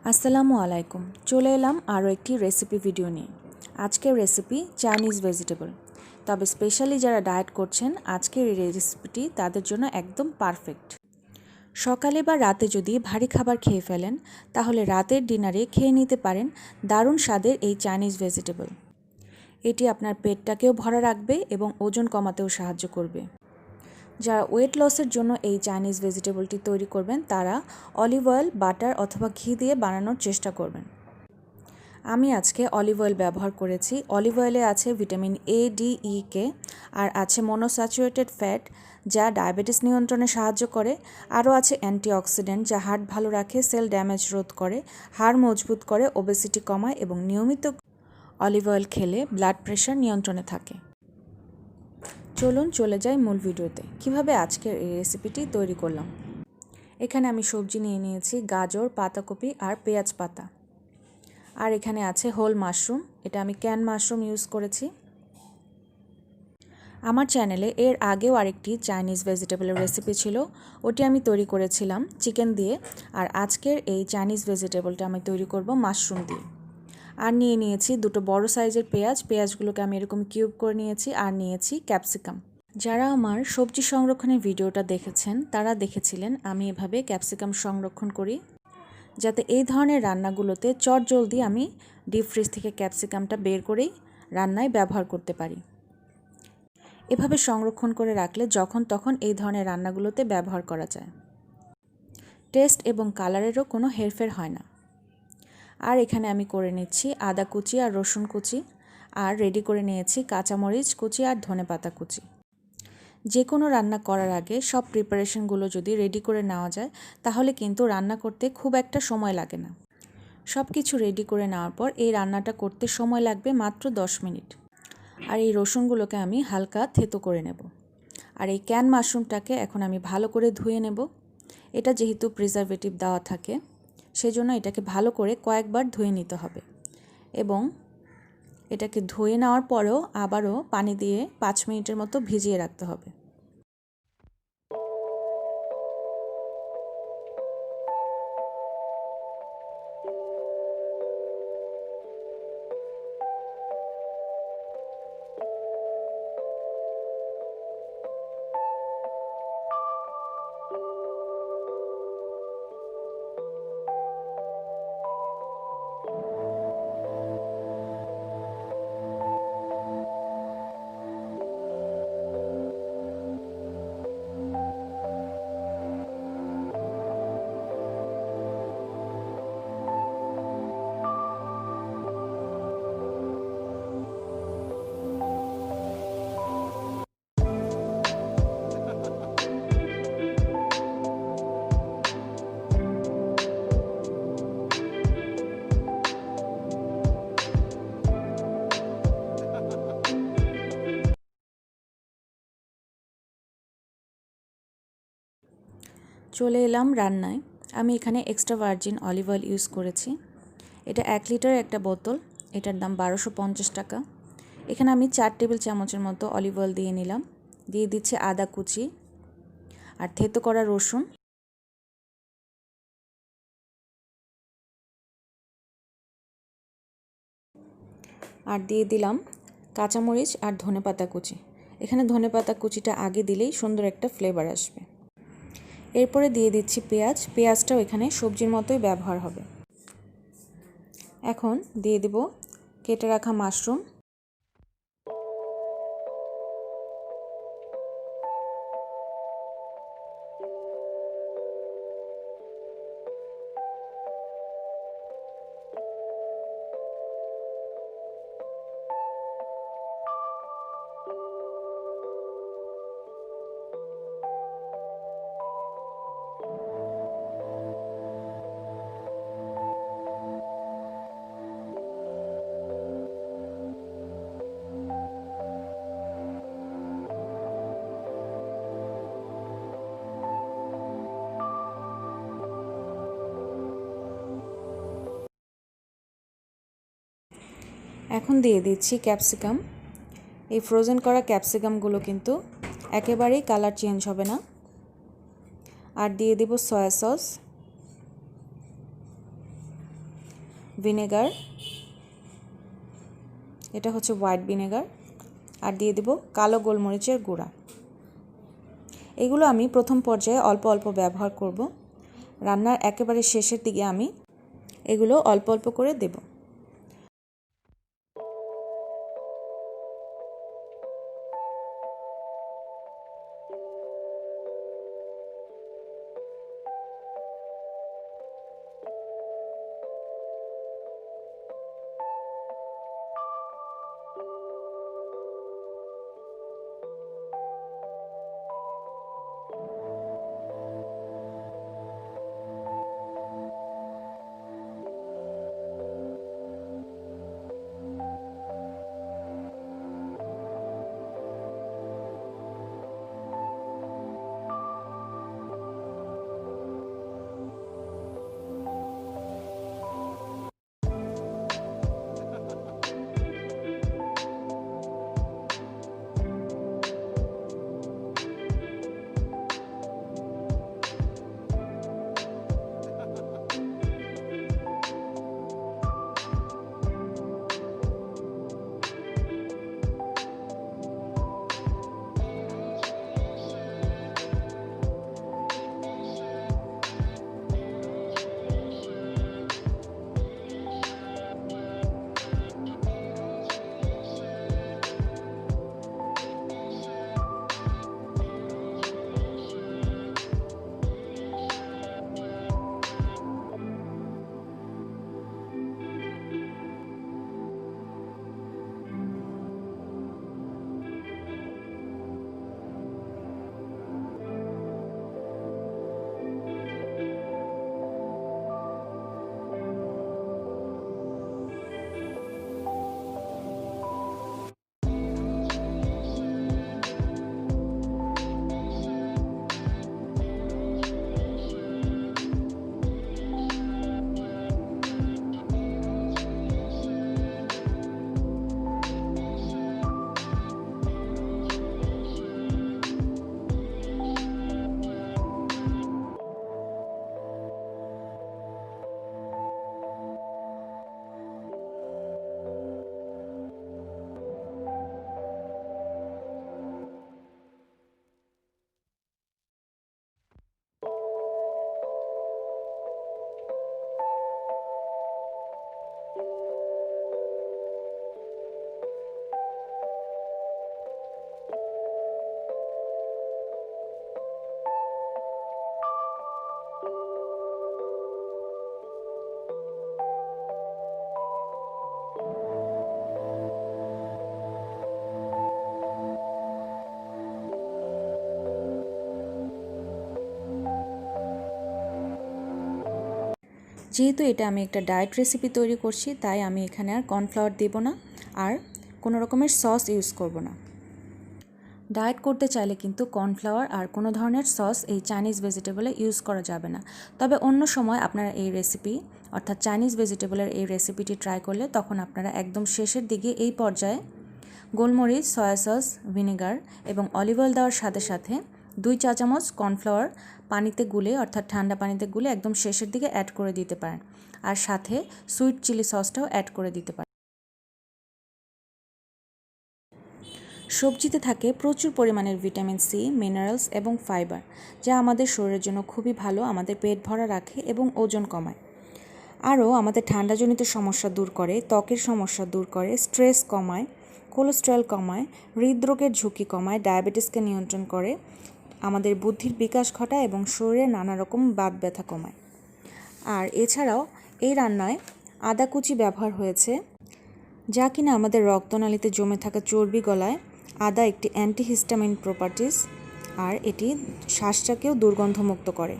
আসসালামু আলাইকুম। চলে এলাম আরও একটি রেসিপি ভিডিও নিয়ে। আজকের রেসিপি চাইনিজ ভেজিটেবল। তবে স্পেশালি যারা ডায়েট করছেন আজকের এই রেসিপিটি তাদের জন্য একদম পারফেক্ট। সকালে বা রাতে যদি ভারী খাবার খেয়ে ফেলেন তাহলে রাতের ডিনারে খেয়ে নিতে পারেন দারুণ স্বাদের এই চাইনিজ ভেজিটেবল। এটি আপনার পেটটাকেও ভরা রাখবে এবং ওজন কমাতেও সাহায্য করবে। যারা ওয়েট লসের জন্য এই চাইনিজ ভেজিটেবলটি তৈরি করবেন তারা অলিভ অয়েল, বাটার অথবা ঘি দিয়ে বানানোর চেষ্টা করবেন। আমি আজকে অলিভ অয়েল ব্যবহার করেছি। অলিভ অয়েলে আছে ভিটামিন এ, ডি, ই, কে আর আছে মনোস্যাচুরেটেড ফ্যাট যা ডায়াবেটিস নিয়ন্ত্রণে সাহায্য করে। আরও আছে অ্যান্টিঅক্সিডেন্ট যা হার্ট ভালো রাখে, সেল ড্যামেজ রোধ করে, হাড় মজবুত করে, ওবেসিটি কমায় এবং নিয়মিত অলিভ অয়েল খেলে ব্লাড প্রেশার নিয়ন্ত্রণে থাকে। চলুন চলে যাই মূল ভিডিওতে। কিভাবে আজকের এই রেসিপিটি তৈরি করলাম। এখানে আমি সবজি নিয়ে নিয়েছি গাজর, পাতাকপি আর পেঁয়াজ পাতা। আর এখানে আছে হোল মাশরুম, এটা আমি ক্যান মাশরুম ইউজ করেছি। আমার চ্যানেলে এর আগেও আরেকটি চাইনিজ ভেজিটেবলের রেসিপি ছিল, ওটি আমি তৈরি করেছিলাম চিকেন দিয়ে। আর আজকের এই চাইনিজ ভেজিটেবলটা আমি তৈরি করব মাশরুম দিয়ে। আর নিয়ে নিয়েছি দুটো বড় সাইজের পেঁয়াজগুলোকে আমি এরকম কিউব করে নিয়েছি। আর নিয়েছি ক্যাপসিকাম। যারা আমার সবজি সংরক্ষণের ভিডিওটা দেখেছেন তারা দেখেছিলেন আমি এভাবে ক্যাপসিকাম সংরক্ষণ করি, যাতে এই ধরনের রান্নাগুলোতে চটজলদি আমি ডিপ ফ্রিজ থেকে ক্যাপসিকামটা বের করেই রান্নায় ব্যবহার করতে পারি। এভাবে সংরক্ষণ করে রাখলে যখন তখন এই ধরনের রান্নাগুলোতে ব্যবহার করা যায়। টেস্ট এবং কালারেরও কোনো হেরফের হয় না। আর এখানে আমি করে নিচ্ছি আদা কুচি আর রসুন কুচি, আর রেডি করে নিয়েছি কাঁচামরিচ কুচি আর ধনেপাতা কুচি। যে কোনো রান্না করার আগে সব প্রিপারেশনগুলো যদি রেডি করে নেওয়া যায় তাহলে কিন্তু রান্না করতে খুব একটা সময় লাগে না। সব কিছু রেডি করে নেওয়ার পর এই রান্নাটা করতে সময় লাগবে মাত্র 10 মিনিট। আর এই রসুনগুলোকে আমি হালকা থেতো করে নেব। আর এই ক্যান মাশরুমটাকে এখন আমি ভালো করে ধুয়ে নেব। এটা যেহেতু প্রিজারভেটিভ দেওয়া থাকে সেজন্য এটাকে ভালো করে কয়েকবার ধুয়ে নিতে হবে এবং এটাকে ধুয়ে নেওয়ার পরেও আবারও পানি দিয়ে 5 মিনিটের মতো ভিজিয়ে রাখতে হবে। চলে এলাম রান্নায়। আমি এখানে extra virgin olive oil use করেছি। এটা 1 লিটার একটা বোতল, এটার দাম 1250 টাকা। এখানে আমি 4 টেবিল চামচের মতো অলিভ অয়েল দিয়ে নিলাম। দিয়ে দিচ্ছি আদা কুচি আর থেতো করা রসুন, আর দিয়ে দিলাম কাঁচামরিচ আর ধনেপাতা কুচি। এখানে ধনেপাতা কুচিটা আগে দিলেই সুন্দর একটা ফ্লেভার আসবে। এরপরে দিয়ে দিচ্ছি পেঁয়াজটাও এখানে সবজির মতোই ব্যবহার হবে। এখন দিয়ে দেব কেটে রাখা মাশরুম, এখন দিয়ে দিচ্ছি ক্যাপসিকাম। এই ফ্রোজেন করা ক্যাপসিকামগুলো কিন্তু একেবারেই কালার চেঞ্জ হবে না। আর দিয়ে দেব সয়া সস, ভিনেগার, এটা হচ্ছে হোয়াইট ভিনেগার, আর দিয়ে দেব কালো গোলমরিচের গুঁড়া। এগুলো আমি প্রথম পর্যায়ে অল্প অল্প ব্যবহার করব। রান্নার একেবারে শেষের দিকে আমি এগুলো অল্প অল্প করে দেব। যেহেতু এটা আমি একটা ডায়েট রেসিপি তৈরি করছি, তাই আমি এখানে আর কর্নফ্লাওয়ার দেব না, আর কোনো রকমের সস ইউজ করব না। ডায়েট করতে চাইলে কিন্তু কর্নফ্লাওয়ার আর কোনো ধরনের সস এই চাইনিজ ভেজিটেবলে ইউজ করা যাবে না। তবে অন্য সময় আপনারা এই রেসিপি অর্থাৎ চাইনিজ ভেজিটেবলের এই রেসিপিটি ট্রাই করলে তখন আপনারা একদম শেষের দিকে এই পর্যায়ে গোলমরিচ, সয়া সস, ভিনেগার এবং অলিভ অয়েল দেওয়ার সাথে সাথে 2 চা চামচ কর্নফ্লাওয়ার পানিতে গুলে অর্থাৎ ঠান্ডা পানিতে গুলে একদম শেষের দিকে অ্যাড করে দিতে পারেন, আর সাথে সুইট চিলি সসটাও অ্যাড করে দিতে পারেন। সবজিতে থাকে প্রচুর পরিমাণের ভিটামিন সি, মিনারেলস এবং ফাইবার, যা আমাদের শরীরের জন্য খুবই ভালো, আমাদের পেট ভরা রাখে এবং ওজন কমায়। আরও আমাদের ঠান্ডাজনিত সমস্যা দূর করে, ত্বকের সমস্যা দূর করে, স্ট্রেস কমায়, কোলেস্টেরল কমায়, হৃদরোগের ঝুঁকি কমায়, ডায়াবেটিসকে নিয়ন্ত্রণ করে, আমাদের বুদ্ধির বিকাশ ঘটায় এবং শরীরে নানা রকম বাত ব্যথা কমায়। আর এছাড়াও এই রান্নায় আদা কুচি ব্যবহার হয়েছে, যা কিনা আমাদের রক্তনালীতে জমে থাকা চর্বি গলায়। আদা একটি অ্যান্টিহিস্টামিন প্রপার্টিস, আর এটি শ্বাসটাকেও দুর্গন্ধমুক্ত করে।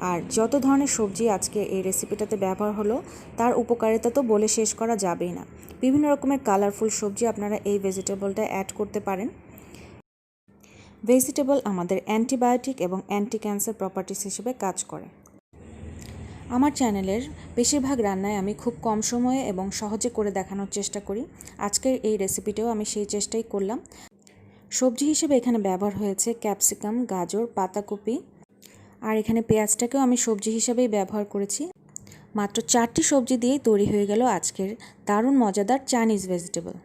আর যত ধরনের সবজি আজকে এই রেসিপিটাতে ব্যবহার হলো, তার উপকারিতা তো বলে শেষ করা যাবেই না। বিভিন্ন রকমের কালারফুল সবজি আপনারা এই ভেজিটেবলটা অ্যাড করতে পারেন। ভেজিটেবল আমাদের অ্যান্টিবায়োটিক এবং অ্যান্টি ক্যান্সার প্রপার্টিস হিসেবে কাজ করে। আমার চ্যানেলের বেশিরভাগ রান্নায় আমি খুব কম সময়ে এবং সহজে করে দেখানোর চেষ্টা করি। আজকের এই রেসিপিটাও আমি সেই চেষ্টাই করলাম। সবজি হিসেবে এখানে ব্যবহার হয়েছে ক্যাপসিকাম, গাজর, পাতাকপি, আর এখানে পেঁয়াজটাকেও আমি সবজি হিসেবেই ব্যবহার করেছি। মাত্র 4টি সবজি দিয়েই তৈরি হয়ে গেল আজকের দারুণ মজাদার চাইনিজ ভেজিটেবল।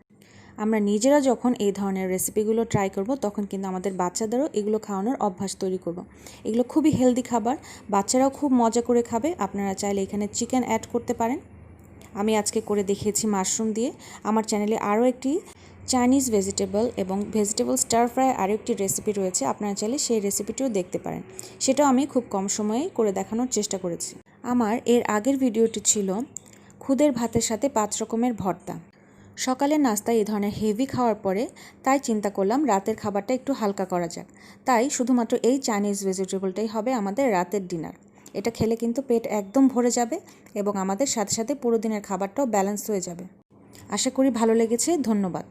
আমরা নিজেরা যখন এই ধরনের রেসিপিগুলো ট্রাই করব তখন কিন্তু আমাদের বাচ্চাদেরও এগুলো খাওয়ানোর অভ্যাস তৈরি করব। এগুলো খুবই হেলদি খাবার, বাচ্চারাও খুব মজা করে খাবে। আপনারা চাইলে এখানে চিকেন অ্যাড করতে পারেন। আমি আজকে করে দেখিয়েছি মাশরুম দিয়ে। আমার চ্যানেলে আরও একটি চাইনিজ ভেজিটেবল এবং ভেজিটেবল স্টার ফ্রাই আরও একটি রেসিপি রয়েছে, আপনারা চাইলে সেই রেসিপিটিও দেখতে পারেন। সেটাও আমি খুব কম সময়ে করে দেখানোর চেষ্টা করেছি। আমার এর আগের ভিডিওটি ছিল খুদের ভাতের সাথে 5 রকমের ভর্তা। সকালের নাস্তায় এই ধরনের হেভি খাওয়ার পরে তাই চিন্তা করলাম রাতের খাবারটা একটু হালকা করা যাক। তাই শুধুমাত্র এই চাইনিজ ভেজিটেবলটাই হবে আমাদের রাতের ডিনার। এটা খেলে কিন্তু পেট একদম ভরে যাবে এবং আমাদের সাথে সাথে পুরো দিনের খাবারটাও ব্যালেন্স হয়ে যাবে। আশা করি ভালো লেগেছে। ধন্যবাদ।